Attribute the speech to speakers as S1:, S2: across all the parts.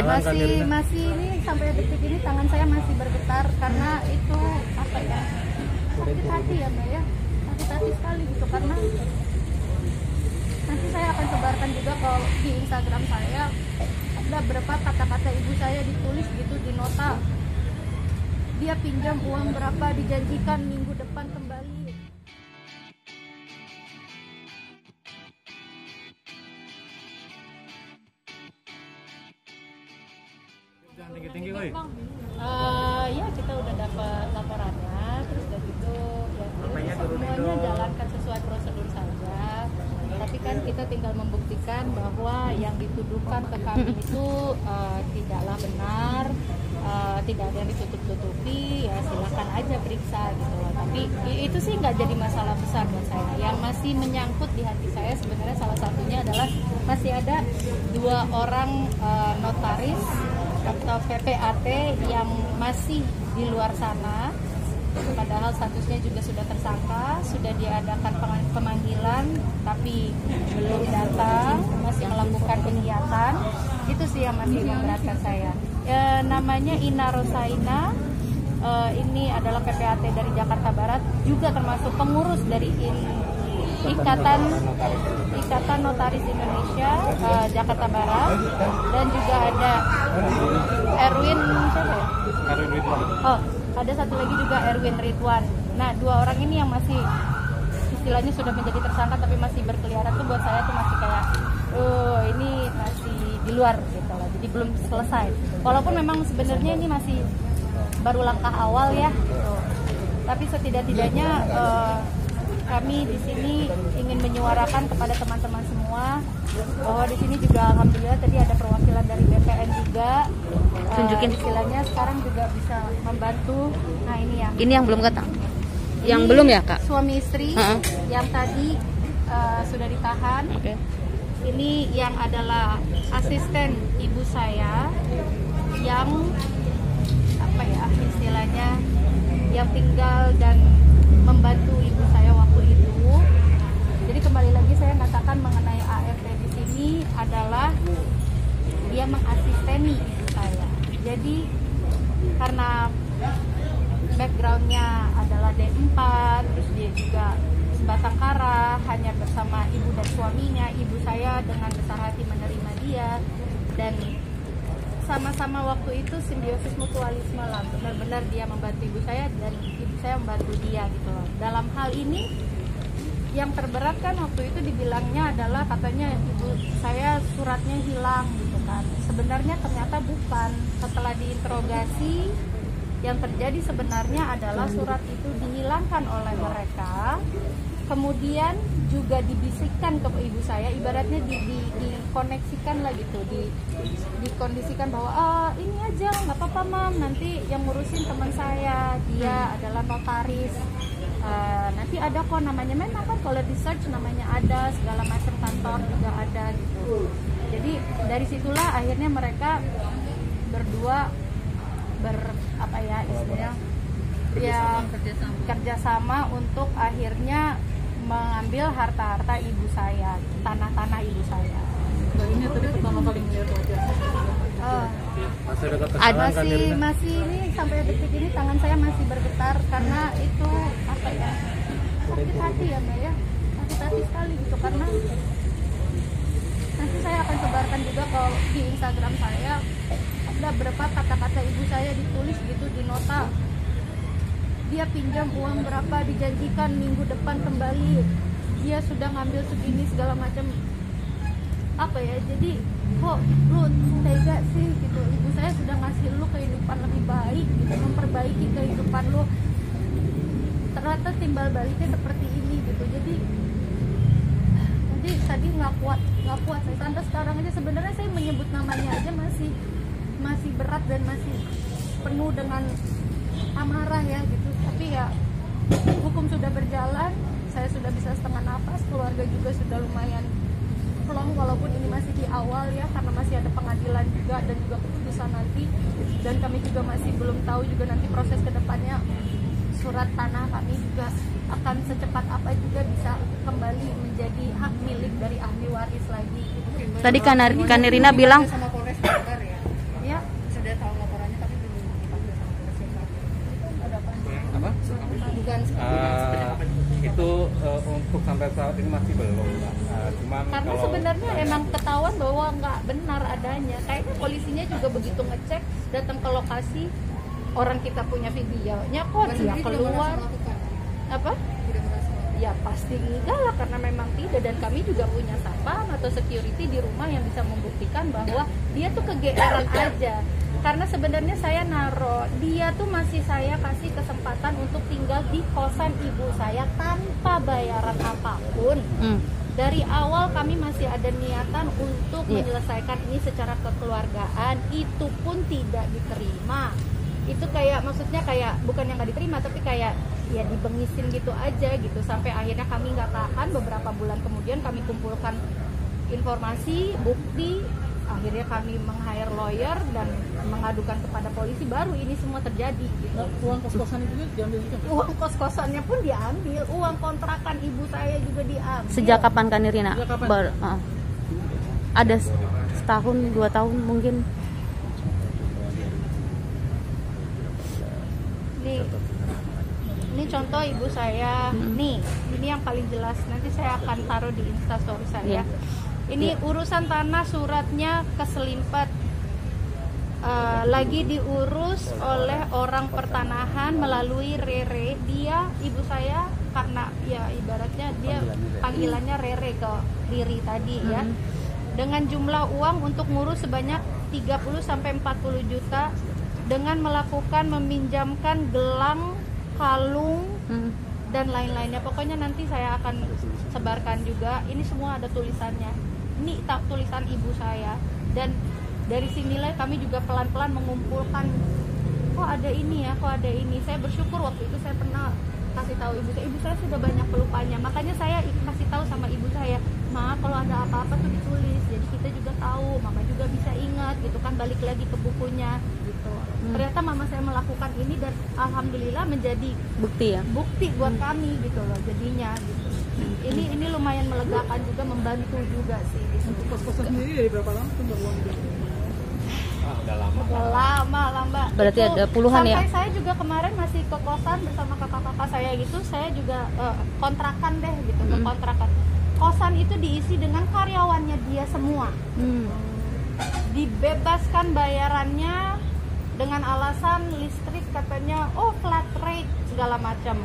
S1: masih ini sampai detik ini tangan saya masih bergetar karena itu apa ya, sakit hati ya Mbak ya, sakit hati sekali gitu, karena nanti saya akan sebarkan juga kalau di Instagram saya ada berapa kata-kata ibu saya ditulis gitu di nota, dia pinjam uang berapa, dijanjikan minggu depan kembali.
S2: Jangan tinggi-tinggi, woi.
S1: Ya kita udah dapat laporannya, terus dari itu ya semuanya jalankan sesuai prosedur saja. Tapi kan kita tinggal membuktikan bahwa yang dituduhkan ke kami itu tidaklah benar, tidak ada yang ditutup-tutupi, ya silakan aja periksa gitu loh. Tapi itu sih nggak jadi masalah besar buat saya. Yang masih menyangkut di hati saya sebenarnya salah satunya adalah masih ada 2 orang notaris atau PPAT yang masih di luar sana, padahal statusnya juga sudah tersangka, sudah diadakan pemanggilan tapi belum datang, masih melakukan kegiatan. Itu sih yang masih memberatkan saya. Namanya Ina Rosaina, ini adalah PPAT dari Jakarta Barat, juga termasuk pengurus dari Ikatan Notaris Indonesia Jakarta Barat, dan juga ada Erwin siapa ya?
S2: Erwin Ridwan.
S1: Oh, ada satu lagi juga Erwin Ridwan. Nah, 2 orang ini yang masih istilahnya sudah menjadi tersangka tapi masih berkeliaran tuh buat saya tuh masih kayak ini masih di luar gitu loh. Jadi belum selesai. Walaupun memang sebenarnya ini masih baru langkah awal ya. Gitu. Tapi setidak-tidaknya kami di sini ingin menyuarakan kepada teman-teman semua bahwa di sini juga alhamdulillah tadi ada perwakilan dari BPN juga. Tunjukin istilahnya sekarang juga bisa membantu. Nah, ini yang belum ketang. Yang belum ya, Kak? Suami istri yang tadi sudah ditahan. Okay. Ini yang adalah asisten ibu saya yang apa ya istilahnya, yang tinggal dan membantu ibu saya waktu itu. Jadi kembali lagi saya katakan mengenai ART di sini adalah dia mengasisteni ibu saya. Jadi karena backgroundnya adalah D4, terus dia juga sebatang kara, hanya bersama ibu dan suaminya. Ibu saya dengan besar hati menerima dia, dan sama-sama waktu itu simbiosis mutualisme lah, benar-benar dia membantu ibu saya dan ibu saya membantu dia gitu loh. Dalam hal ini yang terberat kan waktu itu dibilangnya adalah katanya ibu saya suratnya hilang gitu kan. Sebenarnya ternyata bukan. Setelah diinterogasi, yang terjadi sebenarnya adalah surat itu dihilangkan oleh mereka, kemudian juga dibisikkan ke ibu saya, ibaratnya dikoneksikan lah gitu, dikondisikan bahwa ini aja nggak apa-apa mam, nanti yang ngurusin teman saya, dia adalah notaris, nanti ada kok namanya, memang kan kalau di search namanya ada, segala macam kantor juga ada gitu. Jadi dari situlah akhirnya mereka berdua kerjasama untuk akhirnya mengambil harta-harta ibu saya, tanah-tanah ibu saya.
S3: Nah, ini tadi pertama kali melihat wajahnya.
S1: Masih ini sampai detik ini tangan saya masih bergetar karena itu apa ya, sakit hati ya Mbak ya, sakit hati sekali gitu, karena nanti saya akan sebarkan juga kalau di Instagram saya ada berapa kata-kata ibu saya ditulis gitu di nota, dia pinjam uang berapa, dijanjikan minggu depan kembali, dia sudah ngambil segini segala macam, apa ya, jadi kok lu tega sih gitu, ibu saya sudah ngasih lu kehidupan lebih baik gitu, memperbaiki kehidupan lu, ternyata timbal baliknya seperti ini gitu. Jadi tadi nggak kuat saya, sampai sekarang aja sebenarnya saya menyebut namanya aja masih berat dan masih penuh dengan amarah ya gitu. Tapi ya hukum sudah berjalan, saya sudah bisa setengah nafas, keluarga juga sudah lumayan plong, walaupun ini masih di awal ya, karena masih ada pengadilan juga dan juga keputusan nanti, dan kami juga masih belum tahu juga nanti proses kedepannya. Surat tanah kami juga akan secepat apa juga bisa kembali menjadi hak milik dari ahli waris lagi.
S4: Tadi Kanirina bilang
S3: sama Polres Jabar ya.
S2: ini masih belum, Mbak. Cuman
S1: Karena
S2: kalau
S1: sebenarnya
S2: saya-
S1: emang ketahuan bahwa nggak benar adanya. Kayaknya polisinya juga begitu ngecek, datang ke lokasi, orang kita punya videonya kok dia keluar. Apa? Ya pasti enggak lah, karena memang tidak, dan kami juga punya satpam atau security di rumah yang bisa membuktikan bahwa dia tuh kegeeran aja. Karena sebenarnya saya naro, dia tuh masih saya kasih kesempatan untuk tinggal di kosan ibu saya tanpa bayaran apapun. Dari awal kami masih ada niatan untuk menyelesaikan ini secara kekeluargaan, itu pun tidak diterima. Itu kayak, maksudnya kayak bukan yang nggak diterima, tapi kayak ya dibengisin gitu aja gitu, sampai akhirnya kami nggak tahan. Beberapa bulan kemudian kami kumpulkan informasi, bukti, akhirnya kami meng-hire lawyer dan mengadukan kepada polisi, baru ini semua terjadi gitu.
S3: Nah, uang kos-kosan itu juga diambil juga?
S1: Uang kos-kosannya pun diambil, uang kontrakan ibu saya juga diambil.
S4: Sejak kapan Kak Nirina?
S3: Sejak kapan?
S4: Ada setahun, 2 tahun mungkin.
S1: Ini contoh ibu saya, nih ini yang paling jelas, nanti saya akan taruh di instastory saya. Ini urusan tanah, suratnya keselimpet, lagi diurus oleh orang pertanahan melalui Rere. Dia, ibu saya, karena ya ibaratnya dia panggilannya Rere ke Riri tadi ya, dengan jumlah uang untuk ngurus sebanyak 30-40 juta dengan melakukan meminjamkan gelang, kalung, dan lain-lainnya. Pokoknya nanti saya akan sebarkan juga. Ini semua ada tulisannya. Ini tulisan ibu saya. Dan dari sinilah kami juga pelan-pelan mengumpulkan, kok ada ini ya, kok ada ini. Saya bersyukur waktu itu saya pernah kasih tahu ibu saya sudah banyak pelupanya. Makanya saya kasih tahu sama ibu saya, Ma, kalau ada apa-apa tuh ditulis, jadi kita juga tahu, mama juga bisa ingat gitu kan, balik lagi ke bukunya gitu. Ternyata mama saya melakukan ini dan alhamdulillah menjadi
S4: Bukti ya.
S1: bukti buat kami gitu loh jadinya gitu. Ini lumayan melegakan juga, membantu juga sih gitu.
S3: Untuk kos-kosan sendiri dari berapa lama tuh Mbak uang itu?
S2: udah lama.
S1: Udah lama lah Mbak.
S4: Berarti
S1: Itu
S4: ada puluhan ya?
S1: Sampai saya juga kemarin masih ke kosan bersama kakak-kakak saya gitu, saya juga kontrakan deh gitu, ke kontrakan. Kosan itu diisi dengan karyawannya dia semua. Dibebaskan bayarannya dengan alasan listrik katanya, oh flat rate segala macam.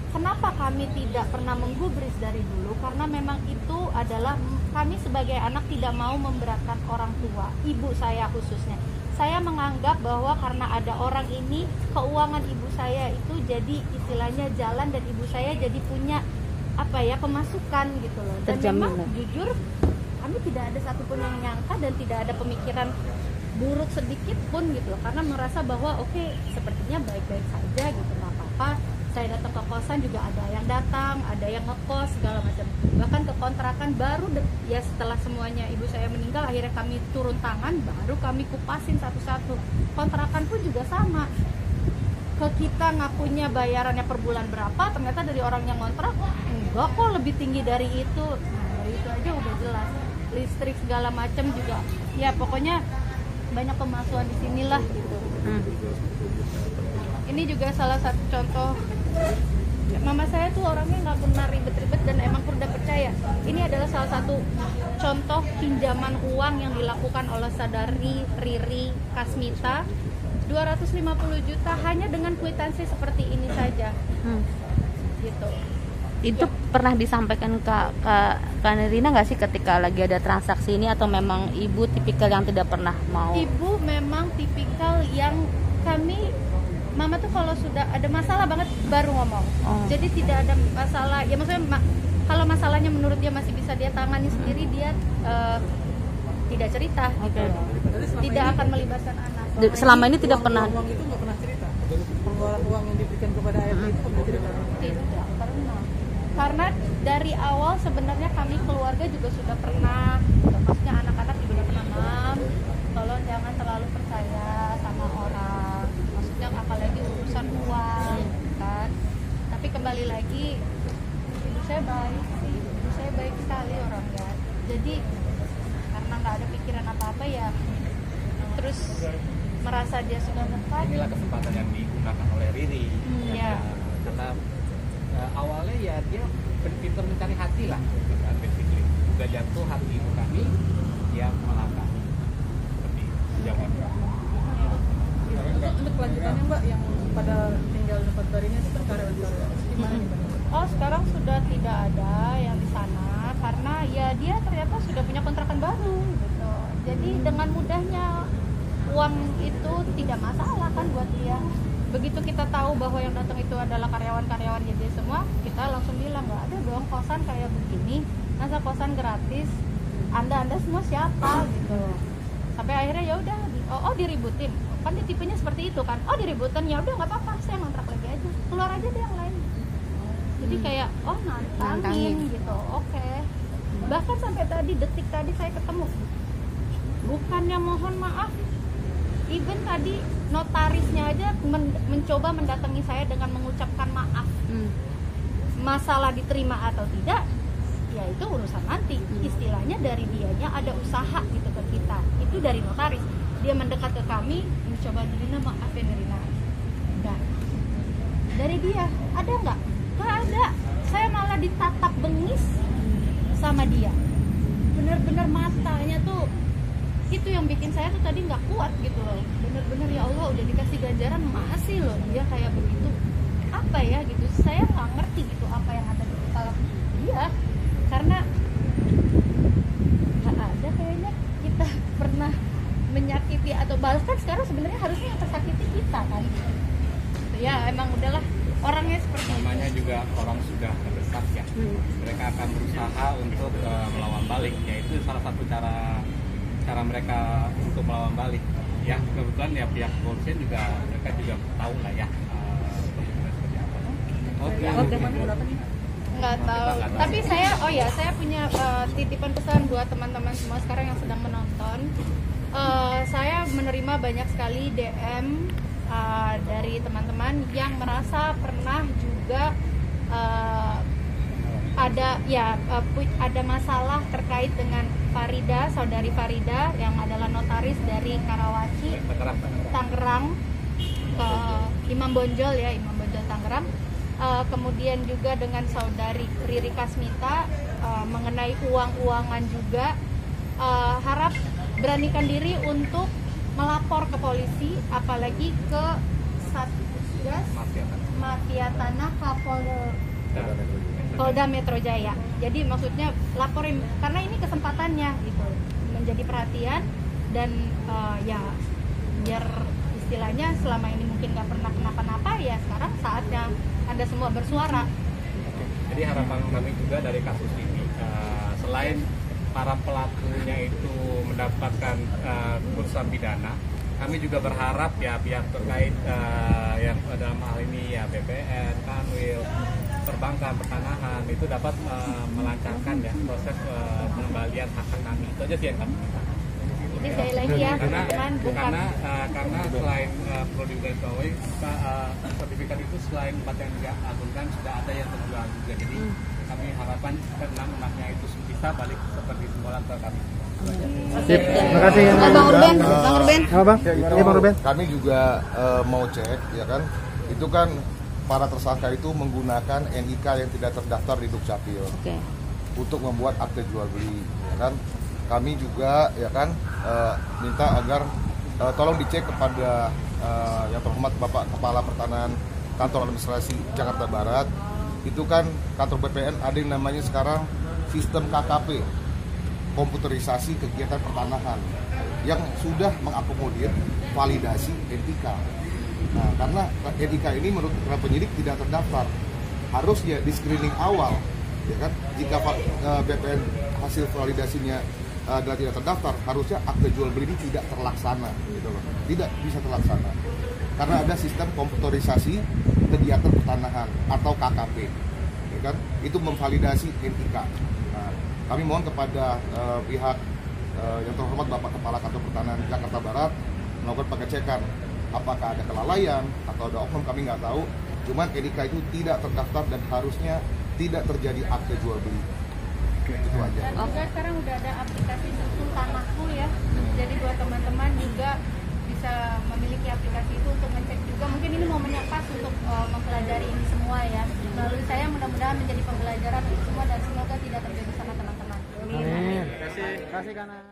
S1: Kenapa kami tidak pernah menggubris dari dulu? Karena memang itu adalah kami sebagai anak tidak mau memberatkan orang tua, ibu saya khususnya. Saya menganggap bahwa karena ada orang ini, keuangan ibu saya itu jadi istilahnya jalan, dan ibu saya jadi punya apa ya, pemasukan gitu loh. Dan
S4: Terjamin,
S1: memang jujur kami tidak ada satupun yang nyangka dan tidak ada pemikiran buruk sedikit pun gitu loh, karena merasa bahwa oke, sepertinya baik-baik saja gitu, nggak apa-apa. Saya datang ke kosan juga ada yang datang, ada yang ngekos segala macam. Bahkan ke kontrakan baru ya setelah semuanya ibu saya meninggal, akhirnya kami turun tangan, baru kami kupasin satu-satu. Kontrakan pun juga sama. Ke kita ngakunya bayarannya per bulan berapa, ternyata dari orang yang ngontrak enggak kok, lebih tinggi dari itu. Nah, dari itu aja udah jelas. Listrik segala macam juga. Ya pokoknya banyak pemasukan di sinilah gitu. Ini juga salah satu contoh. Mama saya tuh orangnya nggak pernah ribet-ribet dan emang udah percaya. Ini adalah salah satu contoh pinjaman uang yang dilakukan oleh saudari Riri Kasmita, 250 juta hanya dengan kwitansi seperti ini saja. Gitu.
S4: Itu pernah disampaikan ke Kak Nirina nggak sih ketika lagi ada transaksi ini, atau memang ibu tipikal yang tidak pernah mau?
S1: Ibu memang tipikal yang Mama tuh kalau sudah ada masalah banget baru ngomong. Jadi tidak ada masalah. Ya maksudnya kalau masalahnya menurut dia masih bisa dia tangani sendiri, dia tidak cerita. Gitu. Tidak akan melibatkan anak.
S4: Selama ini tidak pernah.
S3: Uang itu nggak pernah cerita. Pengeluaran uang yang diberikan kepada ART itu nggak cerita.
S1: Tidak pernah. Karena dari awal sebenarnya kami keluarga juga sudah pernah, maksudnya anak-anak juga udah pernah, Mam, tolong jangan terlalu percaya sama orang. Maksudnya apalagi urusan uang, kan. Tapi kembali lagi, ibu saya baik sih, ibu saya baik sekali orangnya. Jadi karena nggak ada pikiran apa-apa ya, terus merasa dia sudah dekat.
S2: Inilah kesempatan yang digunakan oleh Riri.
S1: Iya.
S2: Karena awalnya ya dia pintar mencari hati lah, gitu kan, basically. Udah jatuh hati ibu kami, dia melangkah seperti jawab.
S3: Untuk kelanjutannya Mbak yang pada tinggal tempat barunya itu karyawan-karyawan gimana nih Mbak?
S1: Oh, sekarang sudah tidak ada yang di sana karena ya dia ternyata sudah punya kontrakan baru gitu. Jadi dengan mudahnya uang itu tidak masalah kan buat dia. Begitu kita tahu bahwa yang datang itu adalah karyawan-karyawannya dia semua, kita langsung bilang nggak ada dong kosan kayak begini, masa kosan gratis, anda semua siapa gitu. Sampai akhirnya ya udah, diributin, kan dia tipenya seperti itu kan, diributin ya udah nggak apa-apa, saya ngontrak lagi aja, keluar aja deh yang lain. Jadi kayak nantangin gitu, oke. Bahkan sampai tadi detik tadi saya ketemu, bukannya mohon maaf, even tadi notarisnya aja mencoba mendatangi saya dengan mengucapkan maaf. Masalah diterima atau tidak, ya itu urusan nanti. Istilahnya dari dianya ada usaha gitu ke kita, itu dari notaris. Dia mendekat ke kami, mencoba Nirina maaf ya Nirina. Udah. Dari dia, ada nggak? Nggak ada. Saya malah ditatap bengis sama dia. Bener-bener matanya tuh, itu yang bikin saya tuh tadi nggak kuat gitu loh. Bener-bener ya Allah udah dikasih ganjaran masih loh dia kayak begitu. Apa ya gitu, saya nggak ngerti gitu apa yang ada di kepala dia. Karena nggak ada kayaknya kita pernah menyakiti atau bahkan sekarang sebenarnya harusnya yang tersakiti kita kan. Ya emang udahlah orangnya seperti
S2: namanya
S1: itu.
S2: juga orang sudah terdesak ya. Mereka akan berusaha untuk melawan balik, yaitu salah satu cara mereka untuk melawan balik. Ya kebetulan ya pihak kepolisian juga mereka juga tahu lah ya seperti apa.
S1: Nggak tahu. Tapi saya punya titipan pesan buat teman-teman semua sekarang yang sedang menonton. Saya menerima banyak sekali DM dari teman-teman yang merasa pernah juga ada masalah terkait dengan Farida, saudari Farida yang adalah notaris dari Karawaci, Tangerang, Imam Bonjol Tangerang. Kemudian juga dengan saudari Riri Kasmita mengenai uang-uangan juga. Harap beranikan diri untuk melapor ke polisi, apalagi ke Satgas Mafia Tanah Polda Metro Jaya. Jadi maksudnya laporin karena ini kesempatannya gitu, menjadi perhatian dan ya biar istilahnya selama ini mungkin nggak pernah kenapa-napa, ya sekarang saatnya Anda semua bersuara.
S2: Jadi harapan kami juga dari kasus ini, selain para pelakunya itu mendapatkan putusan pidana, kami juga berharap ya pihak terkait yang dalam hal ini ya BPN, Kanwil, perbankan, pertanahan itu dapat melancarkan ya proses pengembalian hak kami. Itu aja sih yang kami minta.
S1: Jadi sekali lagi ya,
S2: karena selain perlu diketahui sertifikat itu selain 4 yang diagunkan sudah ada yang terjual juga. Jadi kami harapan enam-enamnya itu bisa balik seperti semula ke kami.
S3: Terima kasih ya.
S4: Bang Ruben.
S3: Bang Ruben.
S5: Kami juga mau cek ya kan, itu kan para tersangka itu menggunakan NIK yang tidak terdaftar di Dukcapil untuk membuat akte jual beli ya kan. Kami juga ya kan minta agar tolong dicek kepada yang terhormat Bapak Kepala Pertanahan Kantor Administrasi Jakarta Barat. Itu kan kantor BPN ada yang namanya sekarang sistem KKP, komputerisasi kegiatan pertanahan, yang sudah mengakomodir validasi NIK. Nah, karena NIK ini menurut penyidik tidak terdaftar, harusnya di screening awal, ya kan? Jika BPN hasil validasinya adalah tidak terdaftar, harusnya akte jual beli ini tidak terlaksana, gitu loh. Tidak bisa terlaksana karena ada sistem komputerisasi kegiatan pertanahan atau KKP, ya kan? Itu memvalidasi NIK. Nah, kami mohon kepada pihak yang terhormat Bapak Kepala Kantor Pertanahan Jakarta Barat melakukan pengecekan apakah ada kelalaian atau ada oknum, kami nggak tahu. Cuman NIK itu tidak terdaftar dan harusnya tidak terjadi akte jual beli. Itu aja.
S1: Oke, sekarang udah ada aplikasi Susul Tanahku ya. Jadi buat teman-teman juga bisa memiliki aplikasi itu untuk ngecek juga. Mungkin ini momennya pas untuk mempelajari ini semua ya. Melalui saya
S6: kasih Kana.